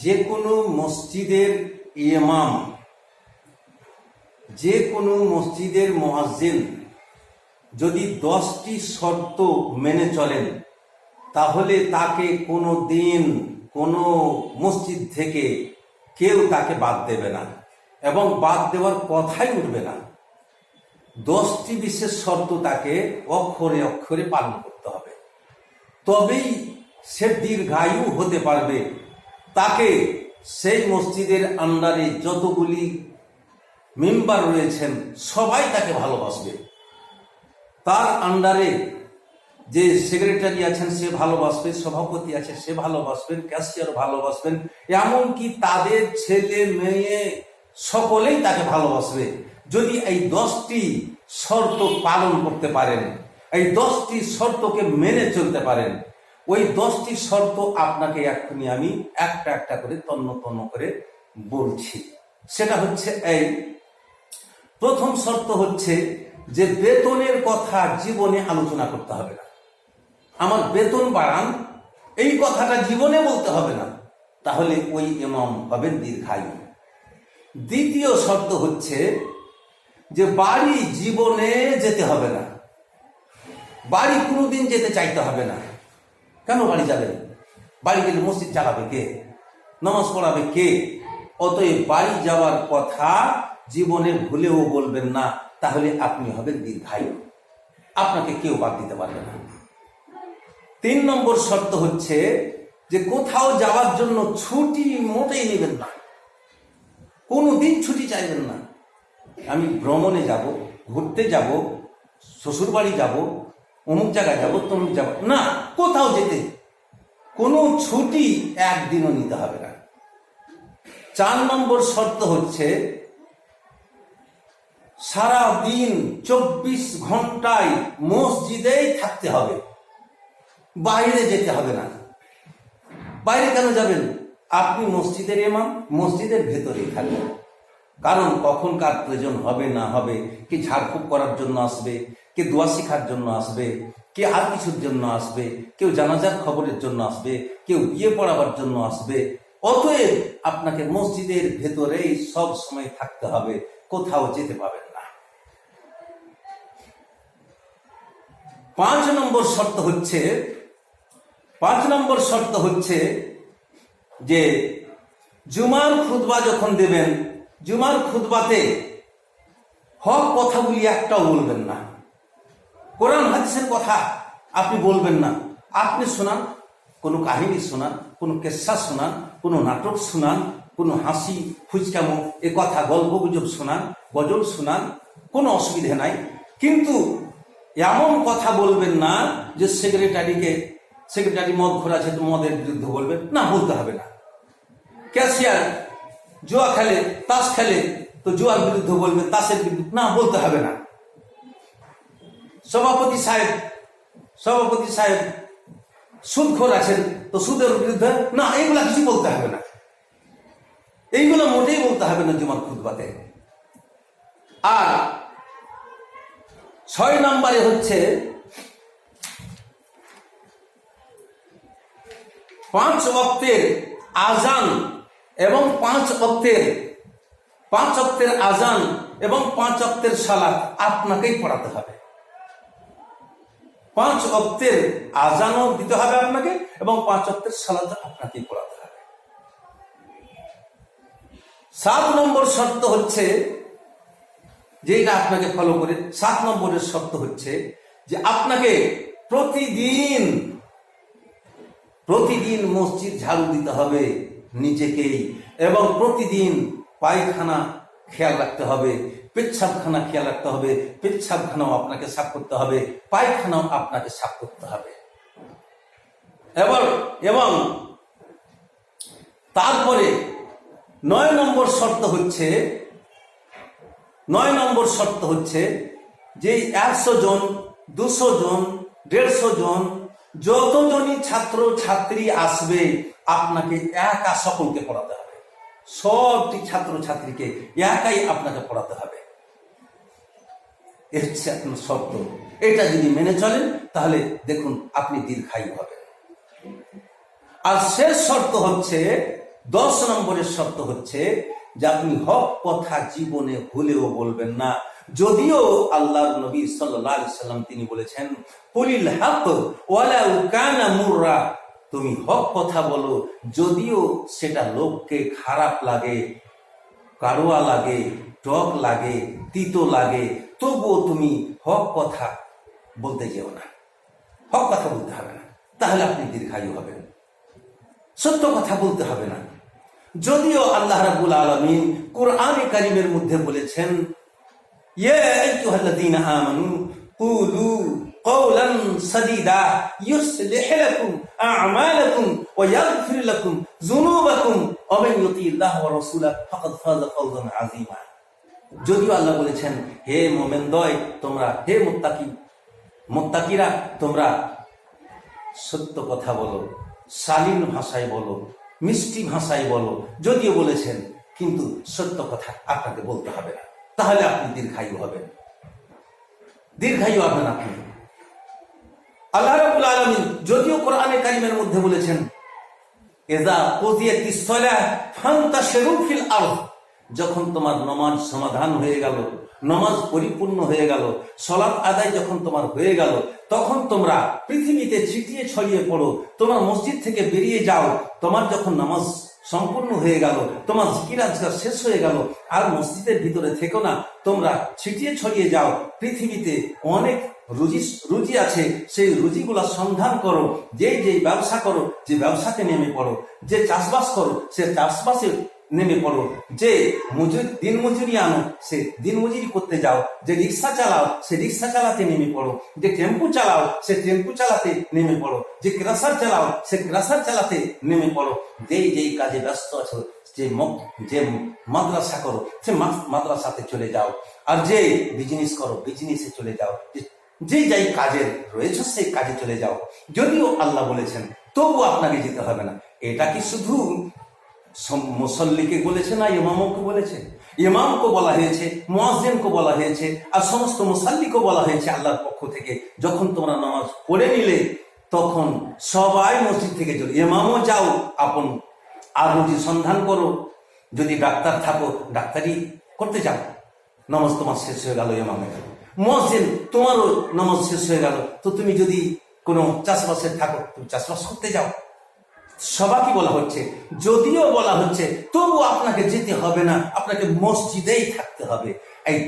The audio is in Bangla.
যে কোনো মসজিদের ইমাম, যে কোনো মসজিদের মুয়াজ্জিন যদি 10টি শর্ত মেনে চলেন, তাহলে তাকে কোনো দিন কোনো মসজিদ থেকে কেউ তাকে বাদ দেবে না এবং বাদ দেওয়ার কথাই উঠবে না। 10টি বিশেষ শর্ত তাকে অক্ষরে অক্ষরে পালন করতে হবে, তবেই সে দীর্ঘায়ু হতে পারবে। তাকে সেই মসজিদের আন্ডারে যতগুলি মেম্বার রয়েছেন সবাই তাকে ভালোবাসবে, তার আন্ডারে যে সেক্রেটারি আছেন সে ভালোবাসবে, সভাপতি আছে সে ভালোবাসবেন, ক্যাশিয়ার ভালোবাসবেন, এমনকি তাদের ছেলে মেয়ে সকলেই তাকে ভালোবাসবে যদি এই 10টি শর্ত পালন করতে পারেন, এই 10টি শর্তকে মেনে চলতে পারেন। ওই 10টি শর্ত আপনাকে এক্ষুনি আমি একটা একটা করে তন্ন তন্ন করে বলছি। সেটা হচ্ছে এই প্রথম শর্ত হচ্ছে যে বেতনের কথা জীবনে আলোচনা করতে হবে না। আমার বেতন বাড়ান, এই কথাটা জীবনে বলতে হবে না, তাহলে ওই ইমাম হবেন দীর্ঘায়ু। দ্বিতীয় শর্ত হচ্ছে যে বাড়ি জীবনে যেতে হবে না, বাড়ি কোনোদিন যেতে চাইতে হবে না। কেন বাড়ি যাবেন? বাড়ি গেলে মসজিদ চালাবে কে? নামাজ পড়াবে কে? অতএব বাড়ি যাওয়ার কথা জীবনে ভুলেও বলবেন না, তাহলে আপনি হবেন দীর্ঘায়ু, আপনাকে কেউ বাদ দিতে পারবে না। 3 নম্বর শর্ত হচ্ছে যে কোথাও যাওয়ার জন্য ছুটি মোটেই নেবেন না, কোনোদিন ছুটি চাইবেন না। আমি ভ্রমণে যাব, ঘুরতে যাব, শ্বশুর বাড়ি যাব, অমুক জায়গায় যাব, তমুক যাব না, কোথাও যেতে কোনো ছুটি একদিনও নিতে হবে না। 4 নম্বর শর্ত হচ্ছে সারা দিন 24 ঘন্টায় মসজিদেই থাকতে হবে, বাইরে যেতে হবে না। বাইরে কেন যাবেন? আপনি মসজিদের ইমাম, মসজিদের ভেতরেই থাকবেন। কারণ কখন কার প্রয়োজন হবে না হবে, কে ঝাড়ফুঁক করার জন্য আসবে, কে দোয়া শিখার জন্য আসবে, কে আর কিছুর জন্য আসবে, কেউ জানাজার খবরের জন্য আসবে, কেউ বিয়ে পড়াবার জন্য আসবে। অতএব আপনাকে মসজিদের ভেতরেই সব সময় থাকতে হবে, কোথাও যেতে পাবেন না। 5 নম্বর শর্ত হচ্ছে যে জুমার খুতবা যখন দেবেন, জুমার খুতবাতে হক কথাগুলি একটাও বলবেন না, কোরআন হাদিসের কথা আপনি বলবেন না। আপনি শোনান, কোনো কাহিনী শোনান, কোনো কেসা শোনান, কোনো নাটক শোনান, কোনো হাসি ফুচকামো এ কথা গল্প গুজব শোনান, গজল শোনান, কোনো অসুবিধা নাই। কিন্তু এমন কথা বলবেন না যে সেক্রেটারি মদ ঘোরাছে তো মদের বিরুদ্ধে বলবেন না, বলতে হবে না। ক্যাশিয়ার জুয়া খেলে, তাস খেলে তো জুয়ার বিরুদ্ধে বলবে, তাসের বিরুদ্ধে না, বলতে হবে না। সভাপতি সাহেব সুদখোর আছেন তো সুদের বিরুদ্ধে না, এইগুলা কিছু বলতে হবে না, এইগুলো মোটেই বলতে হবে না জুমার খুতবাতে। আর 6 নম্বরে হচ্ছে 5 ওয়াক্তের আজান এবং 5 ওয়াক্তের আজান এবং 5 ওয়াক্তের সালাত আপনাকেই পড়াতে হবে। 5 ওয়াক্তের আজানও দিতে হবে আপনাকে এবং 5 ওয়াক্তের সালাত আপনাকেই পড়াতে হবে। 7 নম্বর শর্ত হচ্ছে যেটা আপনাকে ফলো করে, 7 নম্বরের শর্ত হচ্ছে যে আপনাকে প্রতিদিন মসজিদ ঝাড়ু দিতে হবে নিজেকেই, এবং প্রতিদিন পায়খানা খেয়াল রাখতে হবে, পেচ্ছাবখানা খেয়াল রাখতে হবে, পেচ্ছাবখানাও আপনাকে সাফ করতে হবে, পায়খানাও আপনাকে সাফ করতে হবে। এবং তারপরে 9 নম্বর শর্ত হচ্ছে যে 100 জন, 200 জন, 150 জন, যতজনই ছাত্র ছাত্রী আসবে আপনাকে একা সকলকে পড়াতে হবে, সবটি ছাত্র ছাত্রীকে একাই আপনাকে পড়াতে হবে। এর হচ্ছে আপনার শর্ত। এটা যদি মেনে চলেন তাহলে দেখুন আপনি দীর্ঘায়ু হবেন। আর শেষ শর্ত হচ্ছে 10 নম্বরের শর্ত হচ্ছে যে আপনি হক কথা জীবনে ভুলেও বলবেন না। যদিও আল্লাহর নবী সাল্লাল্লাহু আলাইহি সাল্লাম তিনি বলেছেন, কুলিল হক ওয়ালাউ কানা মুররা, তুমি হক কথা বলো যদিও সেটা লোককে খারাপ লাগে, কারোয়া লাগে, টক লাগে, তিতো লাগে, তবুও তুমি হক কথা বলতে যেও না, হক কথা বলতে হবে না, তাহলে আপনি দীর্ঘায়ু হবেন। সত্য কথা বলতে হবে না। যদিও আল্লাহ রাব্বুল আলামিন কোরআনে কারীমের মধ্যে বলেছেন, ইয়া আইয়ুহাল্লাযীনা আমানু কুলু কওলান সাদীদা ইউসলিহ লাকুম আ'মালাকুম ওয়া ইয়াগফির লাকুম যুনুবাকুম ওয়া মান ইউতিল্লাহ ওয়া রাসূলাহু ফাকাদ ফাযা ফাওজান আযীমা। যদিও আল্লাহ বলেছেন, হে মুমিনদ্বয় তোমরা, হে মুত্তাকিরা তোমরা সত্য কথা বলো, শালীন ভাষায় বলো, মিষ্টি ভাষায় বলো, যদিও বলেছেন, কিন্তু সত্য কথা আপনাকে বলতে হবে না, তাহলে আপনি দীর্ঘায়ু হবেন। দীর্ঘায়ু হবেন আপনি। আল্লাহ রাব্বুল আলামিন যদিও কোরআনে কারীমের মধ্যে বলেছেন, ইযা কুদিয়াতিস সালাহ ফান্তাশিরু ফিল আরদ, যখন তোমার নামাজ সমাধান হয়ে গেল, নামাজ পরিপূর্ণ হয়ে গেল, সালাত আদায় যখন তোমার হয়ে গেল, তখন তোমরা পৃথিবীতে ছিটিয়ে ছড়িয়ে পড়ো, তোমার মসজিদ থেকে বেরিয়ে যাও। তোমার যখন নামাজ সম্পূর্ণ হয়ে গেল, তোমার জিকির আজকার শেষ হয়ে গেল, আর মসজিদের ভিতরে থেকো না, তোমরা ছিটিয়ে ছড়িয়ে যাও। পৃথিবীতে অনেক রুজি আছে, সেই রুজিগুলা সন্ধান করো। যেই ব্যবসা করো, যে ব্যবসাতে নেমে পড়ো। যে চাষবাস করো, সে চাষবাসে নেমে পড়ো। যে দিন মজুরি আনো, সে দিন মজুরি করতে যাও। যে রিক্সা চালাও, সে রিক্সা চালাতে নেমে পড়ো। যে টেম্পু চালাও, সে টেম্পু চালাতে নেমে পড়ো। যে ক্রাসার চালাও, সে ক্রাসার চালাতে নেমে পড়ো। যেই কাজে ব্যস্ত আছো, যে মাদ্রাসা করো, সে মাদ্রাসাতে চলে যাও। আর যে বিজনেস করো, বিজনেসে চলে যাও। যেই কাজে রয়েছে সেই কাজে চলে যাও। যদিও আল্লাহ বলেছেন, তবু আপনাকে যেতে হবে না। এটা কি শুধু মুসল্লিকে বলেছে না ইমামকে বলেছে? ইমামকে বলা হয়েছে, মুয়াজ্জিনকে বলা হয়েছে, আর সমস্ত মুসাল্লিকে বলা হয়েছে আল্লাহর পক্ষ থেকে। যখন তোমরা নামাজ পড়ে নিলে, তখন সবাই মসজিদ থেকে চলে, ইমামও যাও আপন আর রুজি সন্ধান করো। যদি ডাক্তার থাকো, ডাক্তারি করতে যাও। নামাজ তোমার শেষ হয়ে গেল, ইমামে গেল। মুয়াজ্জিন তোমারও নামাজ শেষ হয়ে গেল, তো তুমি যদি কোনো চাষবাসে থাকো, তুমি চাষবাস করতে যাও। সবাইকে বলা হচ্ছে, যদিও বলা হচ্ছে, তবু আপনাকে যেতে হবে না, আপনাকে মসজিদেই থাকতে হবে।